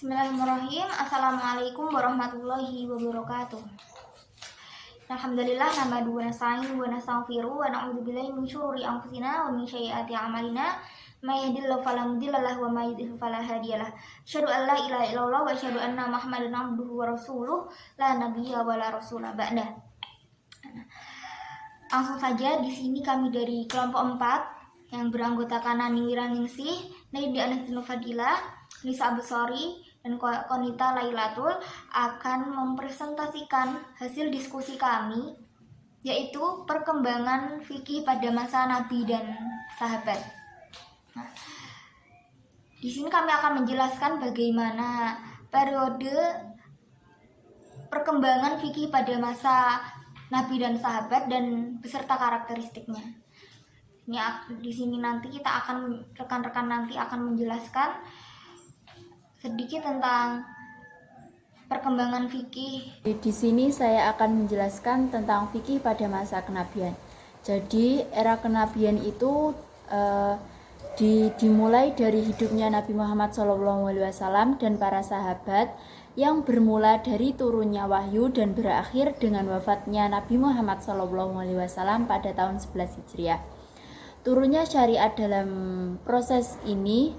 Bismillahirrahmanirrahim. Assalamualaikum warahmatullahi wabarakatuh. Alhamdulillah nahmaduhu wa nasta'inuhu wa nastaghfiruh wa na'udzubillahi min syururi anfusina wa min sayyiati a'malina. May yahdihillahu fala mudilla lahu wa may yudhlil fala hadiyalah. Asyhadu an la ilaha illallah wa asyhadu anna Muhammadan abduhu wa rasuluh la nabiyya wa la rasula ba'da. Langsung saja, di sini kami dari kelompok 4 yang beranggotakan Nani Wiraningsih, Naida Anasinul Fadilah, Nisa Abusori, dan Konita Lailatul akan mempresentasikan hasil diskusi kami, yaitu perkembangan fikih pada masa Nabi dan sahabat. Nah, di sini kami akan menjelaskan bagaimana periode perkembangan fikih pada masa Nabi dan sahabat dan beserta karakteristiknya. Di sini nanti kita akan rekan-rekan nanti akan menjelaskan sedikit tentang perkembangan fikih. Di sini saya akan menjelaskan tentang fikih pada masa kenabian. Jadi era kenabian itu dimulai dari hidupnya Nabi Muhammad SAW dan para sahabat, yang bermula dari turunnya wahyu dan berakhir dengan wafatnya Nabi Muhammad SAW pada tahun 11 Hijriah. Turunnya syariat dalam proses ini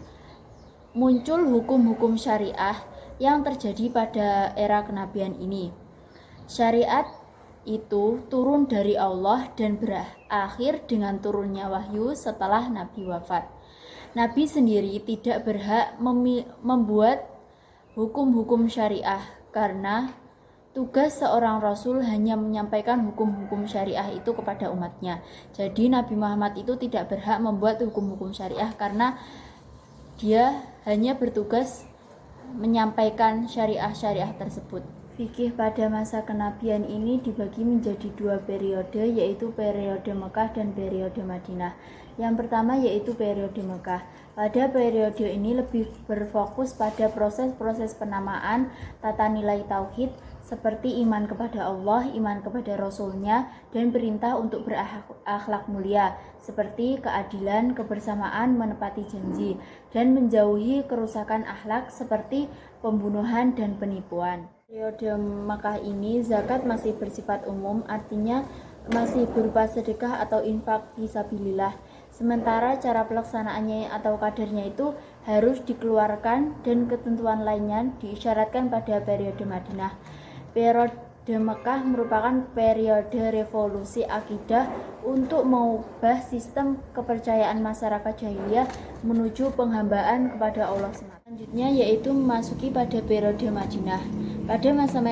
muncul hukum-hukum syariah yang terjadi pada era kenabian ini. Syariat itu turun dari Allah dan berakhir dengan turunnya wahyu setelah Nabi wafat. Nabi sendiri tidak berhak membuat hukum-hukum syariah karena tugas seorang Rasul hanya menyampaikan hukum-hukum syariah itu kepada umatnya. Jadi Nabi Muhammad itu tidak berhak membuat hukum-hukum syariah karena dia hanya bertugas menyampaikan syariah-syariah tersebut. Fikih pada masa kenabian ini dibagi menjadi dua periode, yaitu periode Mekah dan periode Madinah. Yang pertama yaitu periode Mekah. Pada periode ini lebih berfokus pada proses-proses penamaan tata nilai tauhid seperti iman kepada Allah, iman kepada Rasul-Nya, dan perintah untuk berakhlak mulia seperti keadilan, kebersamaan, menepati janji, dan menjauhi kerusakan akhlak seperti pembunuhan dan penipuan. Periode Makkah ini zakat masih bersifat umum, artinya masih berupa sedekah atau infak fisabilillah. Sementara cara pelaksanaannya atau kadarnya itu harus dikeluarkan dan ketentuan lainnya diisyaratkan pada periode Madinah. Periode Mekah merupakan periode revolusi akidah untuk mengubah sistem kepercayaan masyarakat jahiliyah menuju penghambaan kepada Allah SWT. Selanjutnya yaitu memasuki pada periode Madinah. Pada masa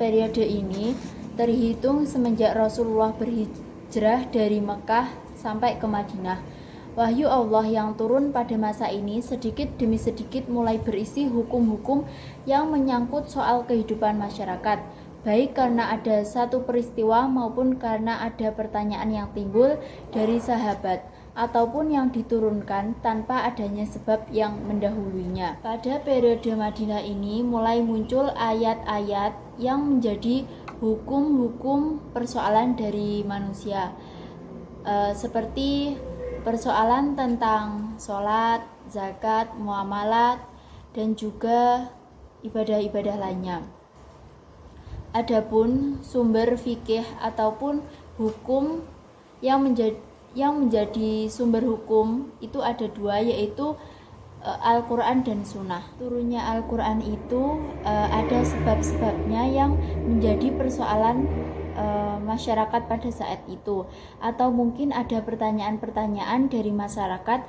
periode ini terhitung semenjak Rasulullah berhijrah dari Mekah sampai ke Madinah. Wahyu Allah yang turun pada masa ini sedikit demi sedikit mulai berisi hukum-hukum yang menyangkut soal kehidupan masyarakat, baik karena ada satu peristiwa maupun karena ada pertanyaan yang timbul dari sahabat, ataupun yang diturunkan tanpa adanya sebab yang mendahulunya. Pada periode Madinah ini mulai muncul ayat-ayat yang menjadi hukum-hukum persoalan dari manusia, seperti persoalan tentang sholat, zakat, muamalat, dan juga ibadah-ibadah lainnya. Adapun sumber fikih ataupun hukum yang menjadi sumber hukum itu ada dua, yaitu Al-Quran dan Sunnah. Turunnya Al-Quran itu ada sebab-sebabnya yang menjadi persoalan masyarakat pada saat itu, atau mungkin ada pertanyaan-pertanyaan dari masyarakat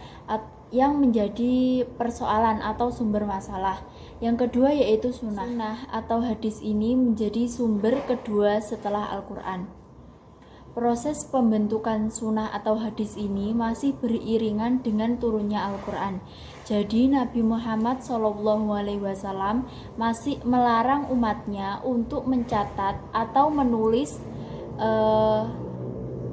yang menjadi persoalan atau sumber masalah. Yang kedua yaitu sunnah atau hadis ini menjadi sumber kedua setelah Al-Quran. Proses pembentukan sunnah atau hadis ini masih beriringan dengan turunnya Al-Quran. Jadi Nabi Muhammad SAW masih melarang umatnya untuk mencatat atau menulis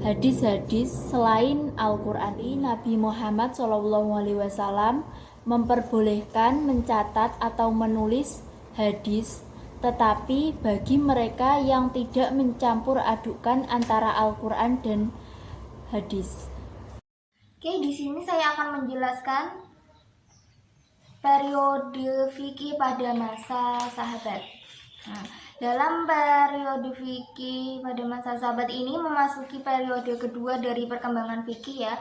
hadis-hadis selain Al-Quran. Nabi Muhammad SAW memperbolehkan mencatat atau menulis hadis, tetapi bagi mereka yang tidak mencampur adukan antara Al-Quran dan hadis. Oke, di sini saya akan menjelaskan periode fikih pada masa sahabat. Nah, dalam periode fikih pada masa sahabat ini memasuki periode kedua dari perkembangan fikih ya,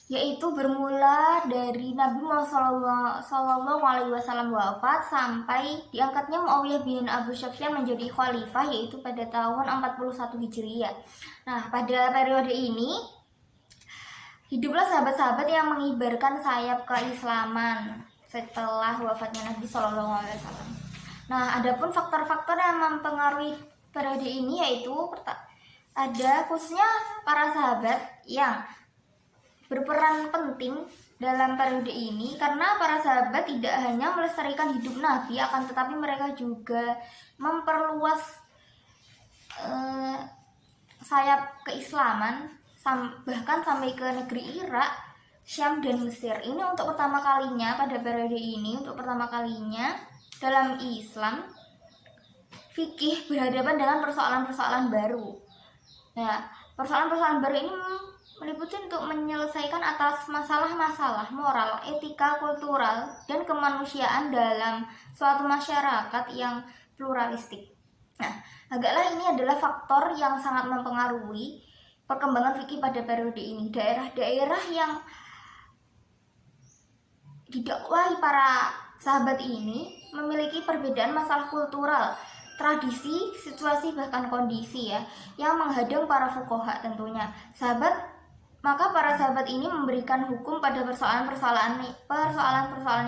yaitu bermula dari Nabi Muhammad SAW wafat sampai diangkatnya Muawiyah bin Abu Sufyan menjadi khalifah, yaitu pada tahun 41 Hijriah. Nah, pada periode ini hiduplah sahabat-sahabat yang mengibarkan sayap keislaman setelah wafatnya Nabi SAW. Nah, adapun faktor-faktor yang mempengaruhi periode ini yaitu ada khususnya para sahabat yang berperan penting dalam periode ini, karena para sahabat tidak hanya melestarikan hidup Nabi, akan tetapi mereka juga memperluas sayap keislaman bahkan sampai ke negeri Irak, Syam dan Mesir. Ini untuk pertama kalinya pada periode ini, untuk pertama kalinya dalam Islam fikih berhadapan dengan persoalan-persoalan baru. Nah, persoalan-persoalan baru ini meliputi untuk menyelesaikan atas masalah-masalah moral, etika, kultural, dan kemanusiaan dalam suatu masyarakat yang pluralistik. Nah, agaklah ini adalah faktor yang sangat mempengaruhi perkembangan fikih pada periode ini. Daerah-daerah yang didakwahi para sahabat ini memiliki perbedaan masalah kultural, tradisi, situasi, bahkan kondisi ya, yang menghadang para fuqaha tentunya. Maka para sahabat ini memberikan hukum pada persoalan-persoalan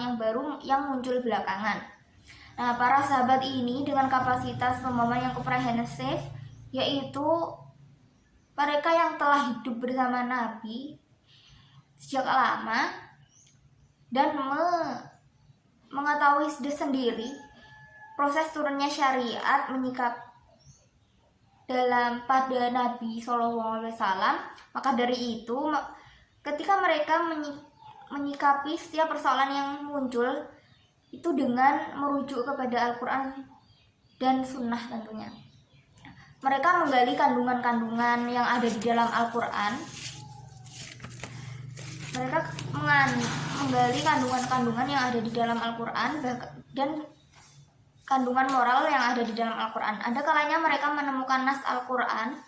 yang baru yang muncul belakangan. Nah, para sahabat ini dengan kapasitas pemahaman yang komprehensif, yaitu mereka yang telah hidup bersama Nabi sejak lama dan mengetahui sendiri proses turunnya syariat pada Nabi SAW. Maka dari itu, ketika mereka menyikapi setiap persoalan yang muncul itu dengan merujuk kepada Al-Quran dan Sunnah tentunya. Mereka menggali kandungan-kandungan yang ada di dalam Al-Quran. Mereka menggali kandungan-kandungan yang ada di dalam Al-Quran dan kandungan moral yang ada di dalam Al-Quran. Ada kalanya mereka menemukan nas Al-Quran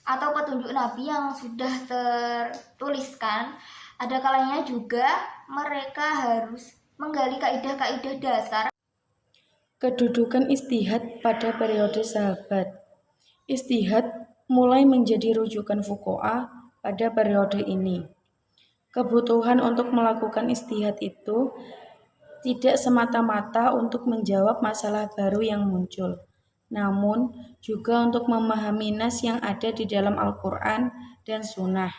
atau petunjuk Nabi yang sudah tertuliskan. Ada kalanya juga mereka harus menggali kaidah-kaidah dasar. Kedudukan ijtihad pada periode sahabat. Ijtihad mulai menjadi rujukan fuqaha pada periode ini. Kebutuhan untuk melakukan ijtihad itu tidak semata-mata untuk menjawab masalah baru yang muncul, namun juga untuk memahami nas yang ada di dalam Al-Quran dan Sunnah.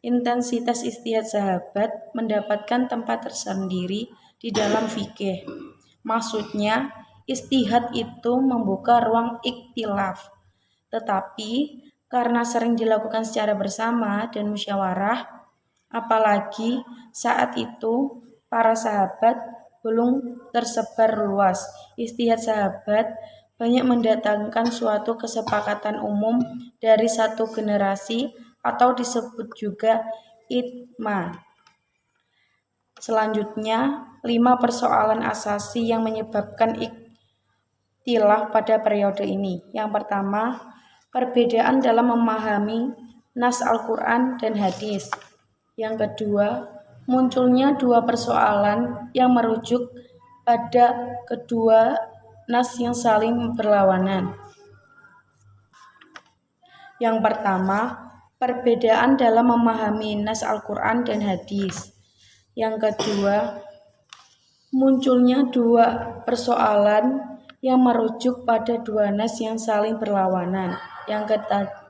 Intensitas ijtihad sahabat mendapatkan tempat tersendiri di dalam fikih. Maksudnya, ijtihad itu membuka ruang ikhtilaf. Tetapi, karena sering dilakukan secara bersama dan musyawarah, apalagi saat itu para sahabat belum tersebar luas, ijtihad sahabat banyak mendatangkan suatu kesepakatan umum dari satu generasi atau disebut juga ijma. Selanjutnya, 5 persoalan asasi yang menyebabkan ikhtilaf pada periode ini. Yang pertama, perbedaan dalam memahami nas Al-Quran dan hadis. Yang kedua, munculnya 2 persoalan yang merujuk pada kedua nas yang saling berlawanan. Yang pertama, perbedaan dalam memahami nas Al-Quran dan hadis. Yang kedua, munculnya 2 persoalan yang merujuk pada 2 nas yang saling berlawanan.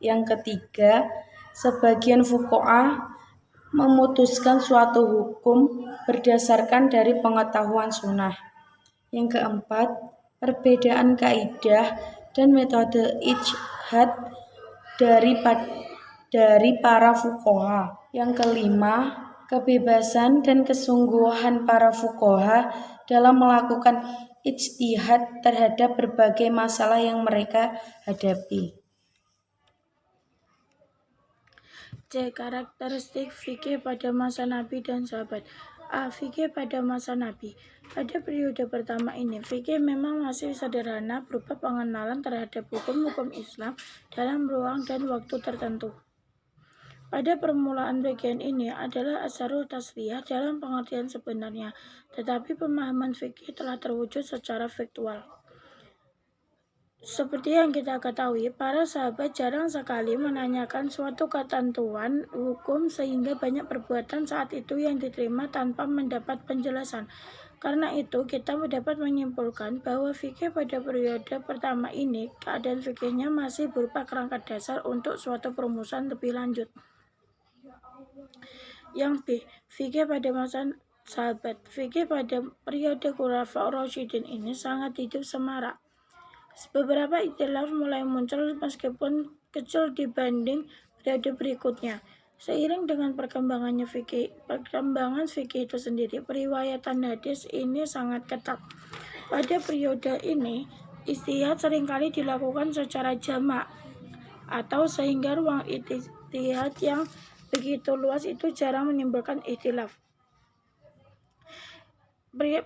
Yang ketiga, sebagian fuqaha memutuskan suatu hukum berdasarkan dari pengetahuan sunnah. Yang keempat, perbedaan kaidah dan metode ijtihad dari para fuqaha. Yang kelima, kebebasan dan kesungguhan para fuqaha dalam melakukan ijtihad terhadap berbagai masalah yang mereka hadapi. C. Karakteristik fikih pada masa Nabi dan sahabat. Fikih pada masa Nabi. Pada periode pertama ini, fikih memang masih sederhana berupa pengenalan terhadap hukum-hukum Islam dalam ruang dan waktu tertentu. Pada permulaan bagian ini adalah asarul tasliyah dalam pengertian sebenarnya, tetapi pemahaman fikih telah terwujud secara faktual. Seperti yang kita ketahui, para sahabat jarang sekali menanyakan suatu ketentuan hukum sehingga banyak perbuatan saat itu yang diterima tanpa mendapat penjelasan. Karena itu, kita dapat menyimpulkan bahwa fikih pada periode pertama ini, keadaan fikihnya masih berupa kerangka dasar untuk suatu perumusan lebih lanjut. Yang B. Fikih pada masa sahabat. Fikih pada periode Khulafaur Rasyidin ini sangat hidup semarak. Beberapa ikhtilaf mulai muncul meskipun kecil dibanding periode berikutnya. Seiring dengan perkembangan fikih itu sendiri, periwayatan hadis ini sangat ketat. Pada periode ini, ijtihad seringkali dilakukan secara jamak atau sehingga ruang ijtihad yang begitu luas itu jarang menimbulkan ikhtilaf.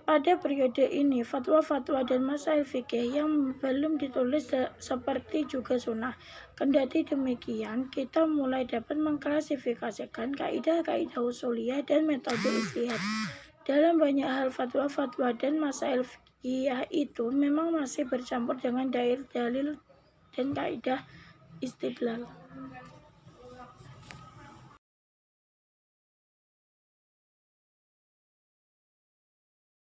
Pada periode ini, fatwa-fatwa dan masail fikih yang belum ditulis seperti juga sunnah. Kendati demikian, kita mulai dapat mengklasifikasikan kaidah-kaidah usuliyah dan metode ijtihad. Dalam banyak hal, fatwa-fatwa dan masail fikih itu memang masih bercampur dengan dalil dan kaidah istidlal.